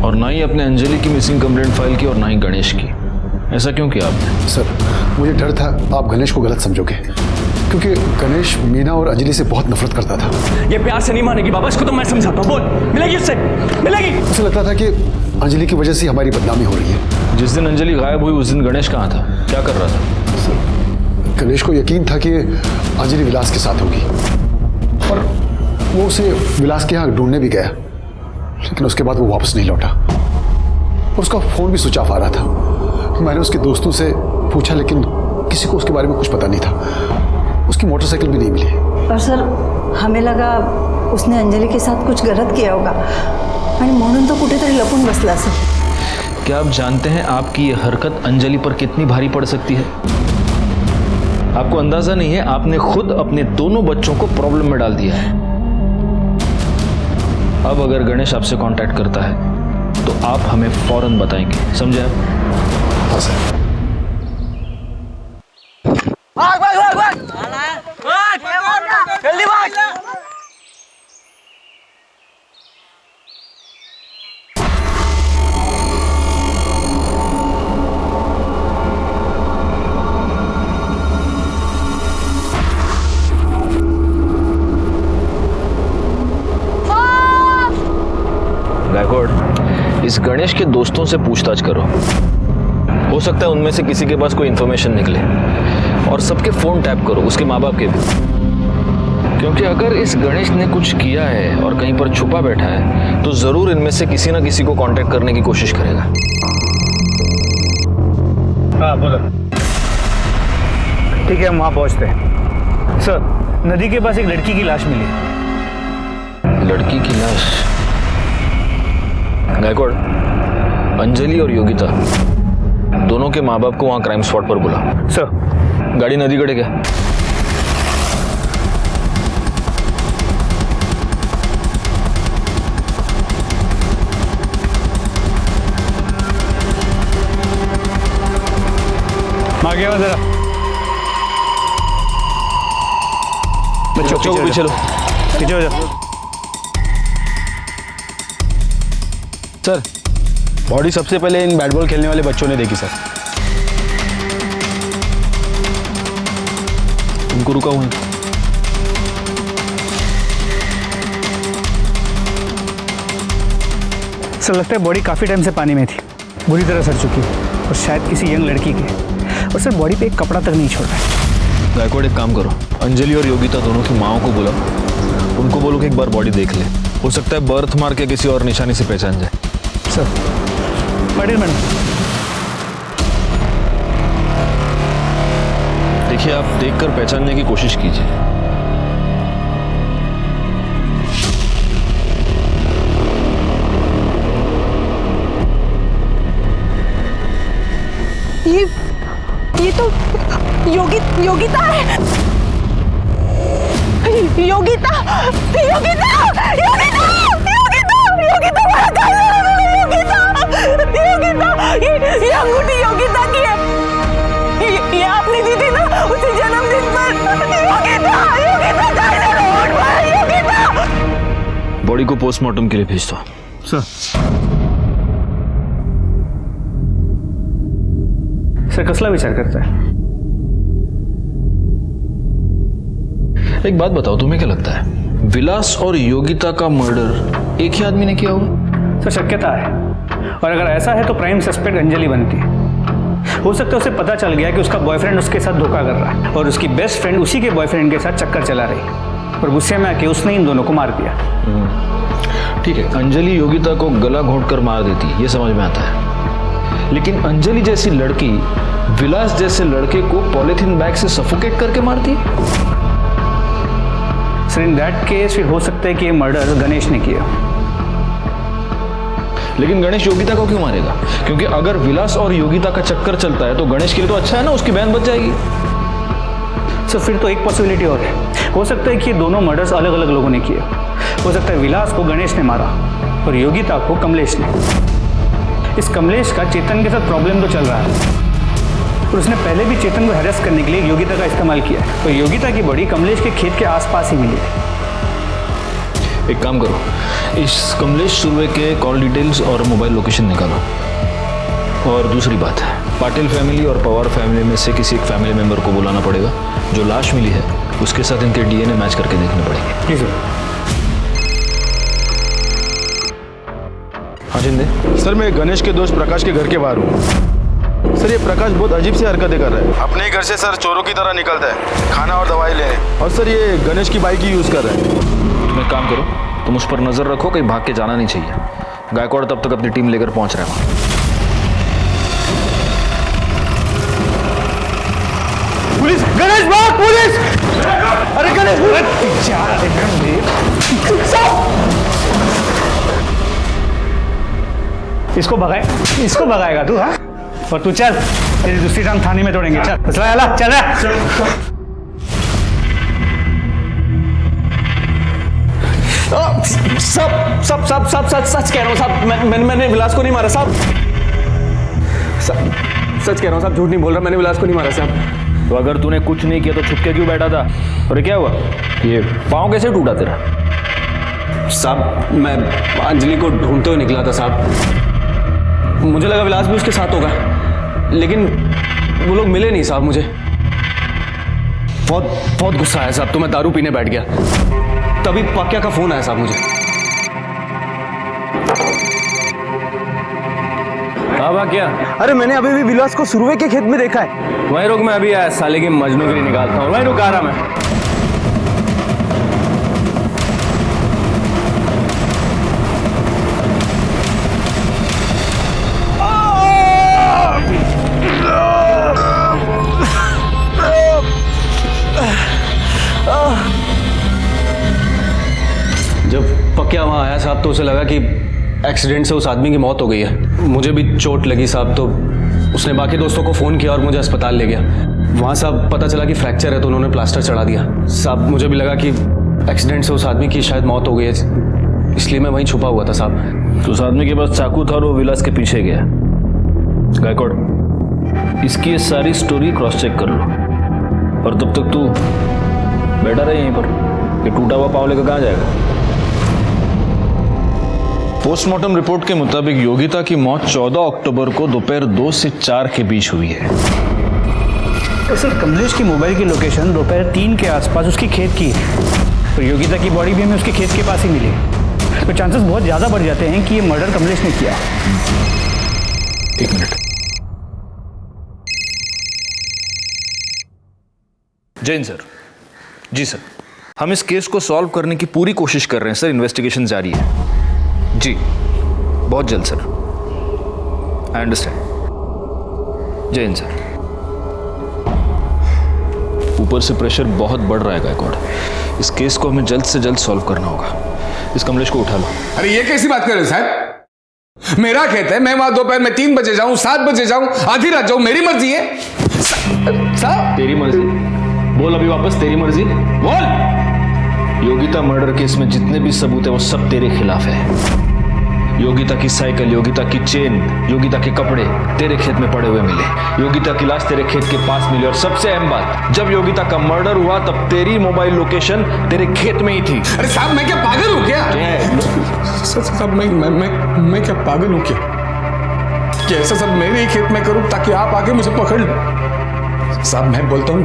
और ना ही अपने अंजलि की मिसिंग कंप्लेंट फाइल की और ना ही गणेश की. ऐसा क्यों किया आपने? सर मुझे डर था आप गणेश को गलत समझोगे, क्योंकि गणेश मीना और अंजलि से बहुत नफरत करता था. ये प्यार से नहीं मानेगी बाबा, इसको तो मैं समझाता हूँ. बोल, मिलेगी उससे, मिलेगी. उसे लगता था कि अंजलि की वजह से हमारी बदनामी हो रही है. जिस दिन अंजलि गायब हुई उस दिन गणेश कहाँ था, क्या कर रहा था? सर गणेश को यकीन था कि अंजलि विलास के साथ होगी और वो उसे विलास के यहाँ ढूंढने भी गया, लेकिन उसके बाद वो वापस नहीं लौटा. उसका फोन भी स्विच ऑफ आ रहा था. मैंने उसके दोस्तों से पूछा लेकिन किसी को उसके बारे में कुछ पता नहीं था. उसकी मोटरसाइकिल भी नहीं मिली. और सर हमें लगा उसने अंजलि के साथ कुछ गलत किया होगा आणि म्हणून तो कुठेतरी लपून बसला असेल. क्या आप जानते हैं आपकी ये हरकत अंजलि पर कितनी भारी पड़ सकती है? आपको अंदाजा नहीं है, आपने खुद अपने दोनों बच्चों को प्रॉब्लम में डाल दिया है. अब अगर गणेश आपसे कांटेक्ट करता है तो आप हमें फौरन बताएंगे, समझे आप? हाँ सर. भाग जल्दी भाग. गायकवाड़, इस गणेश के दोस्तों से पूछताछ करो. हो सकता है उनमें से किसी के पास कोई इंफॉर्मेशन निकले. और सबके फोन टैप करो, उसके माँ बाप के भी, क्योंकि अगर इस गणेश ने कुछ किया है और कहीं पर छुपा बैठा है तो जरूर इनमें से किसी ना किसी को कांटेक्ट करने की कोशिश करेगा. हाँ बोलो. ठीक है हम वहाँ पहुँचते हैं. सर नदी के पास एक लड़की की लाश मिली. लड़की की लाश? गायकवाड़, अंजलि और योगिता दोनों के माँ बाप को वहां क्राइम स्पॉट पर बुला. सर गाड़ी नदी कड़े क्या? आगे आओ जरा. बच्चों को पीछे लो. पीछे हो जाओ. सर बॉडी सबसे पहले इन बैट बॉल खेलने वाले बच्चों ने देखी सर. उनको रुका हुआ. सर लगता है बॉडी काफ़ी टाइम से पानी में थी, बुरी तरह सड़ चुकी है और शायद किसी यंग लड़की की. और सर बॉडी पे एक कपड़ा तक नहीं छोड़ रहा है. गायकवाड़ एक काम करो, अंजलि और योगिता दोनों की माओ को बुलाओ. उनको बोलो कि एक बार बॉडी देख ले. हो सकता है बर्थ मार्क या किसी और निशानी से पहचान जाए. सर पाटिल मैडम देखिए, आप देखकर पहचानने की कोशिश कीजिए। ये तो योगिता है। योगिता ये अंगूठी योगिता की है। ये आपने दी थी ना उसे जन्मदिन पर। योगिता बॉडी को पोस्टमार्टम के लिए भेज दो। सर कसला विचार करता है? एक बात बताओ, तुम्हें क्या लगता है विलास और योगिता का मर्डर एक ही आदमी ने किया होगा? सर शक्यता है, और अगर ऐसा है तो प्राइम सस्पेक्ट अंजलि बनती है। हो सकता है उसे पता चल गया कि उसका बॉयफ्रेंड उसके साथ धोखा कर रहा है और उसकी बेस्ट फ्रेंड उसी के बॉयफ्रेंड के साथ चक्कर चला रही है और गुस्से में आके उसने इन दोनों को मार दिया। ठीक है, अंजलि योगिता को गला घोंट कर मार देती, ये समझ में आता है। लेकिन अंजलि जैसी लड़की विलास जैसे लड़के को पॉलिथीन बैग से सफोकेट करके मारती। सर इन दैट केस फिर हो सकता है कि ये मर्डर गणेश ने किया। लेकिन गणेश योगिता को क्यों मारेगा? क्योंकि अगर विलास और योगिता का चक्कर चलता है तो गणेश के लिए तो अच्छा है ना, उसकी बहन बच जाएगी। सर फिर तो एक पॉसिबिलिटी और है, हो सकता है कि ये दोनों मर्डर्स अलग अलग लोगों ने किए। हो सकता है विलास को गणेश ने मारा और योगिता को कमलेश ने। इस कमलेश का चेतन के साथ प्रॉब्लम तो चल रहा है और उसने पहले भी चेतन को हैरेस करने के लिए योगिता का इस्तेमाल किया है। तो योगिता की बॉडी कमलेश के खेत के आसपास ही मिली है। एक काम करो, इस कमलेश सुर्वे के कॉल डिटेल्स और मोबाइल लोकेशन निकालो। और दूसरी बात है, पाटिल फैमिली और पवार फैमिली में से किसी एक फैमिली मेंबर को बुलाना पड़ेगा। जो लाश मिली है उसके साथ इनके डीएनए मैच करके देखने पड़ेंगे। जी सर। हाँ जिंदे। सर मैं गणेश के दोस्त प्रकाश के घर के बाहर हूँ। सर ये प्रकाश बहुत अजीब सी हरकतें कर रहा है। अपने ही घर से सर चोरों की तरह निकलता है खाना और दवाई लेने, और सर ये गणेश की बाइक ही यूज कर रहा है। तुम एक काम करो, तुम उस पर नजर रखो, कहीं भाग के जाना नहीं चाहिए। गायकवाड़ तब तक अपनी टीम लेकर पहुंच रहे हैं। पुलिस! गणेश भाग! पुलिस! अरे गणेश! इसको भगाएगा तू? हाँ, और तू चल, तेरी दूसरी टांग थाने में तोड़ेंगे। चल चल रहा। सच कह रहा हूँ साहब। मैंने विलास को नहीं मारा साहब। सच कह रहा हूँ साहब, झूठ नहीं बोल रहा। मैंने विलास को नहीं मारा साहब। तो अगर तूने कुछ नहीं किया तो छुप के क्यों बैठा था? और क्या हुआ? ये पाँव कैसे टूटा तेरा? साहब मैं अंजलि को ढूंढते हुए निकला था साहब। मुझे लगा विलास भी उसके साथ होगा, लेकिन वो लोग मिले नहीं साहब। मुझे बहुत गुस्सा आया साहब, तो मैं दारू पीने बैठ गया। तभी पाक्या का फोन आया साहब मुझे। हाँ पाक्या? अरे मैंने अभी भी विलास को सुरवे के खेत में देखा है। वहीं रुक, मैं अभी आया साले के मजनू के लिए निकालता हूँ। वहीं रुक, आ रहा मैं। जब पक्या वहां आया साहब तो उसे लगा कि एक्सीडेंट से उस आदमी की मौत हो गई है। मुझे भी चोट लगी साहब, तो उसने बाकी दोस्तों को फ़ोन किया और मुझे अस्पताल ले गया। वहाँ साहब पता चला कि फ्रैक्चर है, तो उन्होंने प्लास्टर चढ़ा दिया। साहब मुझे भी लगा कि एक्सीडेंट से उस आदमी की शायद मौत हो गई है, इसलिए मैं वहीं छुपा हुआ था साहब। तो उस आदमी के पास चाकू था और वो विलास के पीछे गया। गायकवाड़, इसकी ये सारी स्टोरी क्रॉस चेक कर लो, और तब तक तू बैठा रहे यहीं पर। ये टूटा हुआ पाँव लेकर कहाँ जाएगा? पोस्टमार्टम रिपोर्ट के मुताबिक योगिता की मौत 14 अक्टूबर को दोपहर 2 से 4 के बीच हुई है। तो सर कमलेश की मोबाइल की लोकेशन दोपहर 3 के आसपास उसकी खेत की है, तो योगिता की बॉडी भी हमें उसके खेत के पास ही मिली। तो चांसेस बहुत ज़्यादा बढ़ जाते हैं कि ये मर्डर कमलेश ने किया। एक मिनट। जैन सर। जी सर, हम इस केस को सॉल्व करने की पूरी कोशिश कर रहे हैं सर। इन्वेस्टिगेशन जारी है जी, बहुत जल्द सर। I understand. जय हिंद सर। ऊपर से प्रेशर बहुत बढ़ रहा है गायकवाड़। इस केस को हमें जल्द से जल्द सॉल्व करना होगा। इस कमलेश को उठा लो। अरे ये कैसी बात कर रहे हो साहब? मेरा खेत है, मैं वहां दोपहर में 3 बजे जाऊं, 7 बजे जाऊं, आधी रात जाऊं, मेरी मर्जी है। साहब तेरी मर्जी? बोल अभी वापस, तेरी मर्जी बोल। योगिता मर्डर केस में जितने भी सबूत है वो सब तेरे खिलाफ है। योगिता की साइकिल, योगिता की चेन, योगिता के कपड़े तेरे खेत में पड़े हुए मिले। योगिता की लाश तेरे खेत के पास मिली और सबसे अहम बात, जब योगिता का मर्डर हुआ तब तेरी मोबाइल लोकेशन तेरे खेत में ही थी। अरे साहब मैं क्या पागल हूं क्या? साहब मैं क्या पागल हूं क्या? कि ऐसा सब मेरे ही खेत में करूं ताकि आप आके मुझे पकड़ लो? साहब मैं बोलता हूं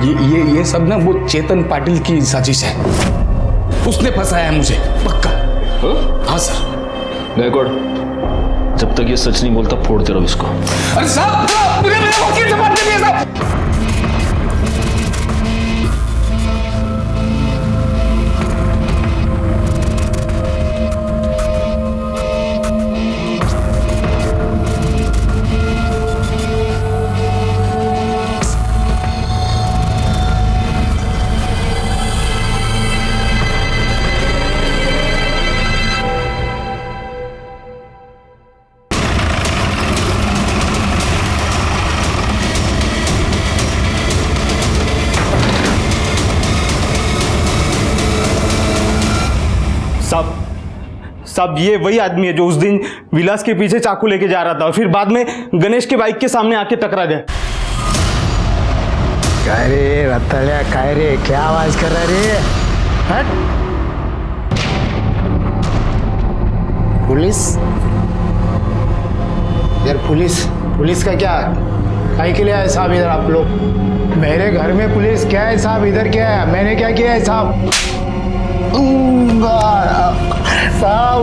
ये सब ना वो चेतन पाटिल की साजिश है। उसने फंसाया है मुझे पक्का। हाँ सर। गायकवाड़, जब तक ये सच नहीं बोलता फोड़ते रहो इसको। अरे साहब मेरे वकील से बात करिए साहब। साहब ये वही आदमी है जो उस दिन विलास के पीछे चाकू लेके जा रहा था और फिर बाद में गणेश के बाइक के सामने आके टकरा गया। काय रे रत्तळ्या, काय रे, क्या आवाज कर रहा रे? हट। पुलिस यार, पुलिस का क्या? काहे के लिए आए साहब इधर आप लोग? मेरे घर में पुलिस क्या है साहब? इधर क्या है? मैंने क्या किया है साहब? साहब,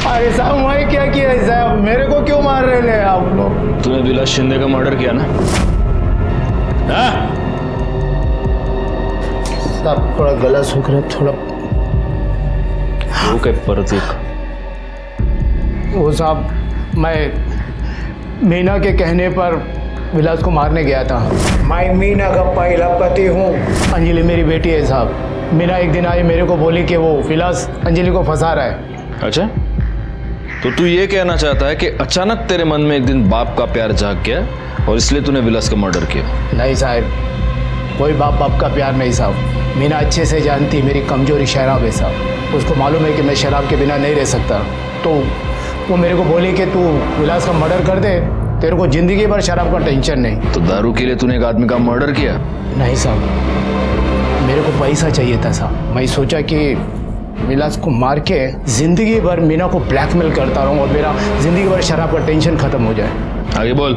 अरे साहब मैं क्या किया है साहब? मेरे को क्यों मार रहे हैं आप लोग? तूने विलास शिंदे का मर्डर किया ना? साहब थोड़ा गला सूख रहा, थोड़ा वो क्या परत एक? वो साहब मैं मीना के कहने पर विलास को मारने गया था। मैं मीना का पहला पति हूँ। अंजलि मेरी बेटी है साहब। मीना एक दिन आई, मेरे को बोली कि वो विलास अंजलि को फंसा रहा है। अच्छा, तो तू ये कहना चाहता है कि अचानक तेरे मन में एक दिन बाप का प्यार जाग गया और इसलिए तूने विलास का मर्डर किया? नहीं साहब, कोई बाप का प्यार नहीं साहब। मीना अच्छे से जानती मेरी कमजोरी शराब है साहब। उसको मालूम है कि मैं शराब के बिना नहीं रह सकता, तो वो मेरे को बोली कि तू विलास का मर्डर कर दे, तेरे को जिंदगी भर शराब का टेंशन नहीं। तो दारू के लिए तूने एक आदमी का मर्डर किया? नहीं साहब, मेरे को पैसा चाहिए था साहब। मैं सोचा कि विलास को मार के जिंदगी भर मीना को ब्लैकमेल करता रहूं और मेरा जिंदगी भर शराब का टेंशन खत्म हो जाए। आगे बोल।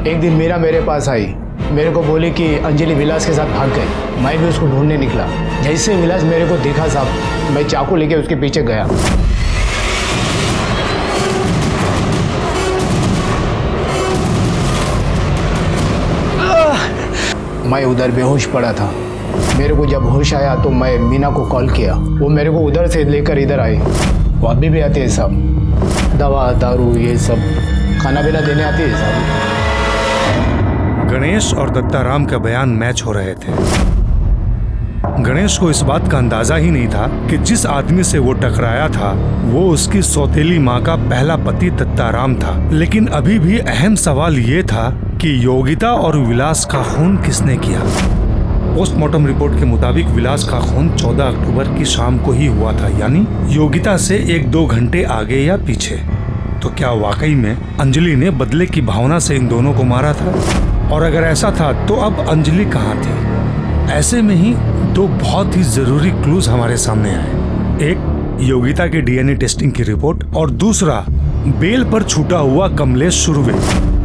एक दिन मीना मेरे पास आई, मेरे को बोली कि अंजलि विलास के साथ भाग गई। मैं भी उसको ढूंढने निकला। जैसे विलास मेरे को दिखा साहब, मैं चाकू लेके उसके पीछे गया। मैं उधर बेहोश पड़ा था। मेरे को जब होश आया तो मैं मीना को कॉल किया। वो मेरे को उधर से लेकर इधर आई। वो अभी भी आते हैं साहब, दवा दारू ये सब खाना पीना देने आती है साहब। गणेश और दत्ताराम का बयान मैच हो रहे थे। गणेश को इस बात का अंदाजा ही नहीं था कि जिस आदमी से वो टकराया था वो उसकी सौतेली माँ का पहला पति दत्ताराम था। लेकिन अभी भी अहम सवाल ये था कि योगिता और विलास का खून किसने किया। पोस्टमार्टम रिपोर्ट के मुताबिक विलास का खून 14 अक्टूबर की शाम को ही हुआ था, यानी योगिता से 1-2 घंटे आगे या पीछे। तो क्या वाकई में अंजलि ने बदले की भावना से इन दोनों को मारा था? और अगर ऐसा था तो अब अंजलि कहाँ थी? ऐसे में ही 2 बहुत ही जरूरी क्लूज हमारे सामने आए। एक योगिता के डीएनए टेस्टिंग की रिपोर्ट और दूसरा बेल पर छूटा हुआ कमलेश सुरवे।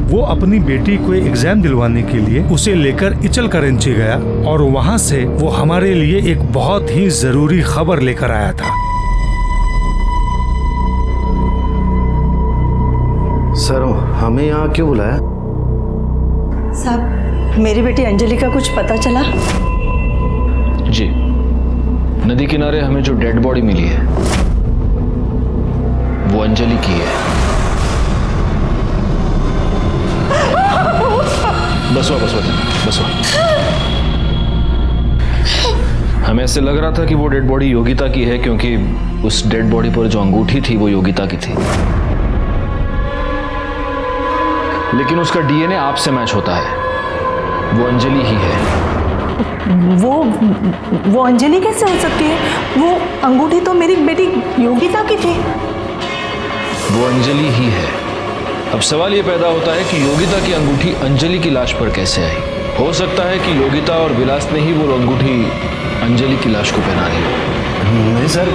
वो अपनी बेटी को एग्जाम दिलवाने के लिए उसे लेकर इचल करंची गया और वहाँ से वो हमारे लिए एक बहुत ही जरूरी खबर लेकर आया था। सर हमें यहाँ क्यों बुलाया? साहब मेरी बेटी अंजलि का कुछ पता चला? जी, नदी किनारे हमें जो डेड बॉडी मिली है वो अंजलि की है। बसवा। इससे लग रहा था कि वो डेड बॉडी योगिता की है, क्योंकि उस डेड बॉडी पर जो अंगूठी थी वो योगिता की थी। लेकिन उसका डीएनए आपसे मैच होता है, वो अंजलि ही है। वो अंजलि कैसे हो सकती है? वो अंगूठी तो मेरी बेटी योगिता की थी। वो अंजलि ही है। अब सवाल ये पैदा होता है कि योगिता की अंगूठी अंजलि की लाश पर कैसे आई? हो सकता है कि योगिता और विलास ने ही वो अंगूठी अंजलि की लाश को पहना दी हो। नहीं सर,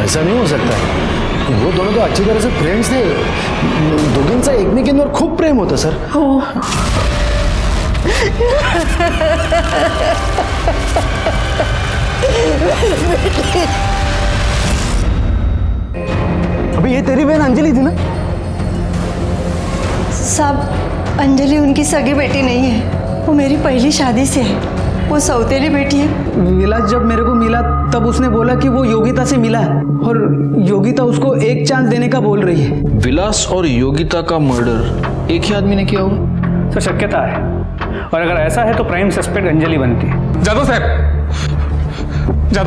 ऐसा नहीं हो सकता। वो दोनों तो अच्छी तरह से फ्रेंड्स थे, दोघींचा एकमेकींवर खूप प्रेम होतं सर। अभी ये तेरी बहन अंजलि थी ना? साहब, अंजलि उनकी सगी बेटी नहीं है, वो मेरी पहली शादी से है, वो सौतेली बेटी है। विलास जब मेरे को मिला तब उसने बोला कि वो योगिता से मिला है और योगिता उसको एक चांस देने का बोल रही है। विलास और योगिता का मर्डर एक ही आदमी ने किया होगा? तो शक्यता है, और अगर ऐसा है तो प्राइम सस्पेक्ट अंजलि बनती है। जादव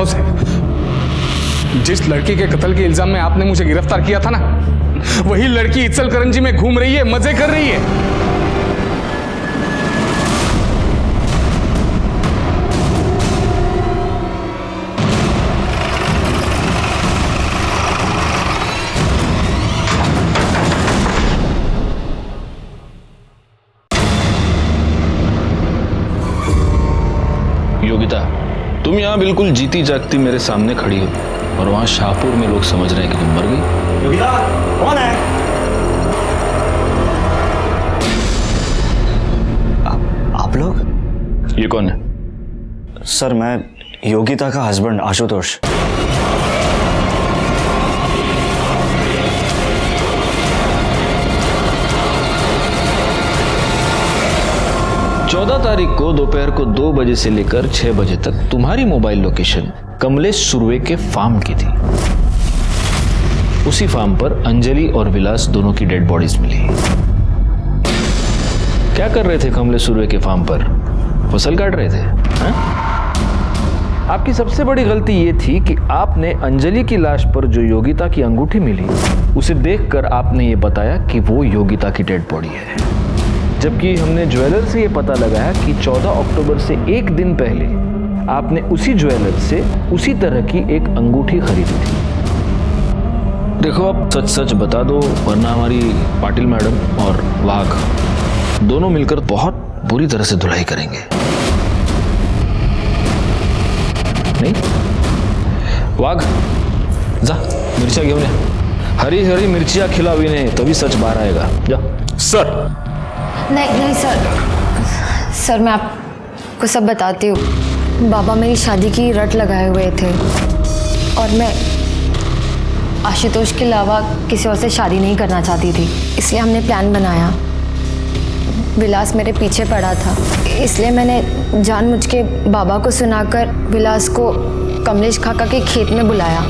साहब, जिस लड़की के कत्ल के इल्जाम में आपने मुझे गिरफ्तार किया था ना, वही लड़की इचलकरंजी में घूम रही है, मजे कर रही है। योगिता, तुम यहाँ बिल्कुल जीती जागती मेरे सामने खड़ी हो, और वहां शाहपुर में लोग समझ रहे हैं कि तुम मर गई। योगिता, कौन है? आप लोग? ये कौन है? सर, मैं योगिता का हस्बैंड आशुतोष। 14 तारीख को दोपहर को 2 बजे से लेकर 6 बजे तक तुम्हारी मोबाइल लोकेशन कमलेश सुरवे के फार्म की थी। उसी फार्म पर अंजलि और विलास दोनों की डेड बॉडीज मिली। क्या कर रहे थे कमलेश सुरवे के फार्म पर? फसल काट रहे थे, हा? आपकी सबसे बड़ी गलती ये थी कि आपने अंजलि की लाश पर जो योगिता की अंगूठी मिली, उसे देखकर आपने ये बताया कि वो योगिता की डेड बॉडी है, जबकि हमने ज्वेलर से ये पता लगाया कि 14 अक्टूबर से एक दिन पहले आपने उसी ज्वेलर से उसी तरह की एक अंगूठी खरीदी थी। देखो, अब सच सच बता दो, वरना हमारी पाटिल मैडम और वाघ दोनों मिलकर बहुत बुरी तरह से धुलाई करेंगे। नहीं वाघ, जा मिर्चिया घेऊन या। हरी हरी मिर्चिया खिलावी ने तभी सच बाहर आएगा। जा। सर। नहीं सर, मैं आपको सब बताती हूँ। बाबा मेरी शादी की रट लगाए हुए थे और मैं आशुतोष के अलावा किसी और से शादी नहीं करना चाहती थी, इसलिए हमने प्लान बनाया। विलास मेरे पीछे पड़ा था, इसलिए मैंने जानबूझ के बाबा को सुनाकर विलास को कमलेश काका के खेत में बुलाया,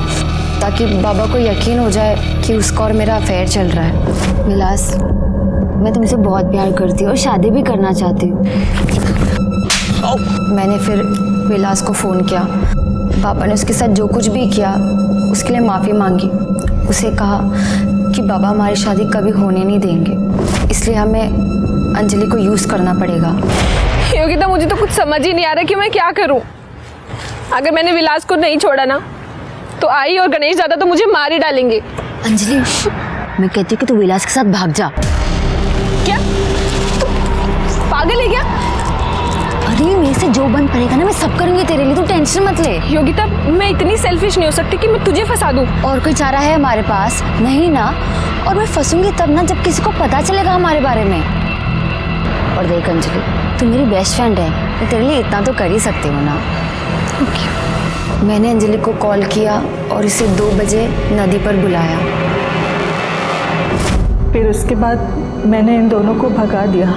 ताकि बाबा को यकीन हो जाए कि उसका और मेरा अफेयर चल रहा है। विलास, मैं तुमसे बहुत प्यार करती हूँ और शादी भी करना चाहती हूँ। मैंने फिर विलास को फ़ोन किया। पापा ने उसके साथ जो कुछ भी किया उसके लिए माफ़ी मांगी। उसे कहा कि बाबा हमारी शादी कभी होने नहीं देंगे, इसलिए हमें अंजलि को यूज़ करना पड़ेगा। योगिता, मुझे तो कुछ समझ ही नहीं आ रहा कि मैं क्या करूं। अगर मैंने विलास को नहीं छोड़ा ना, तो आई और गणेश दादा तो मुझे मार ही डालेंगे। अंजलि, मैं कहती हूँ कि तू विलास के साथ भाग जा। क्या तू पागल है क्या? अरे मेरे से जो बन पड़ेगा ना, मैं सब करूंगी तेरे लिए, तू टेंशन मत ले। योगिता, मैं इतनी सेल्फिश नहीं हो सकती कि मैं तुझे फंसा दूं। और कोई चारा है हमारे पास? नहीं ना। और मैं फंसूंगी तब ना जब किसी को पता चलेगा हमारे बारे में। और देख अंजलि, तू मेरी बेस्ट फ्रेंड है, मैं तेरे लिए इतना तो कर ही सकती हूँ ना। मैंने अंजलि को कॉल किया और इसे 2 बजे नदी पर बुलाया। फिर उसके बाद मैंने इन दोनों को भगा दिया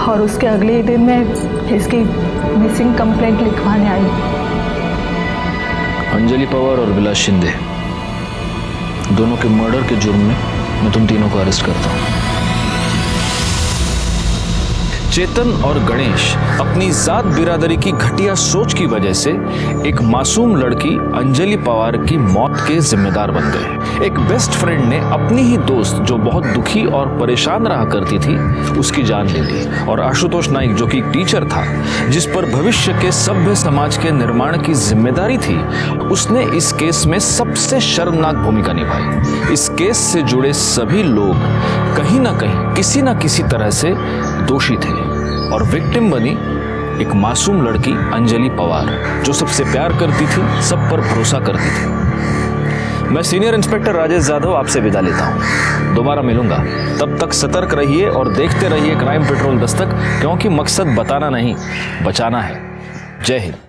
और उसके अगले ही दिन मैं इसकी मिसिंग कंप्लेंट लिखवाने आई। अंजलि पवार और विलास शिंदे दोनों के मर्डर के जुर्म में मैं तुम तीनों को अरेस्ट करता हूँ। चेतन और गणेश अपनी जात बिरादरी की घटिया सोच की वजह से एक मासूम लड़की अंजलि पवार की मौत के जिम्मेदार बन गए। एक बेस्ट फ्रेंड ने अपनी ही दोस्त जो बहुत दुखी और परेशान रहा करती थी उसकी जान ले ली, और आशुतोष नाइक जो कि टीचर था जिस पर भविष्य के सभ्य समाज के निर्माण की जिम्मेदारी थी, उसने इस केस में सबसे शर्मनाक भूमिका निभाई। इस केस से जुड़े सभी लोग कहीं ना कहीं किसी ना किसी तरह से दोषी थे और विक्टिम बनी एक मासूम लड़की अंजलि पवार जो सबसे प्यार करती थी, सब पर भरोसा करती थी। मैं सीनियर इंस्पेक्टर राजेश यादव आपसे विदा लेता हूं। दोबारा मिलूंगा, तब तक सतर्क रहिए और देखते रहिए क्राइम पेट्रोल दस्तक, क्योंकि मकसद बताना नहीं बचाना है। जय हिंद।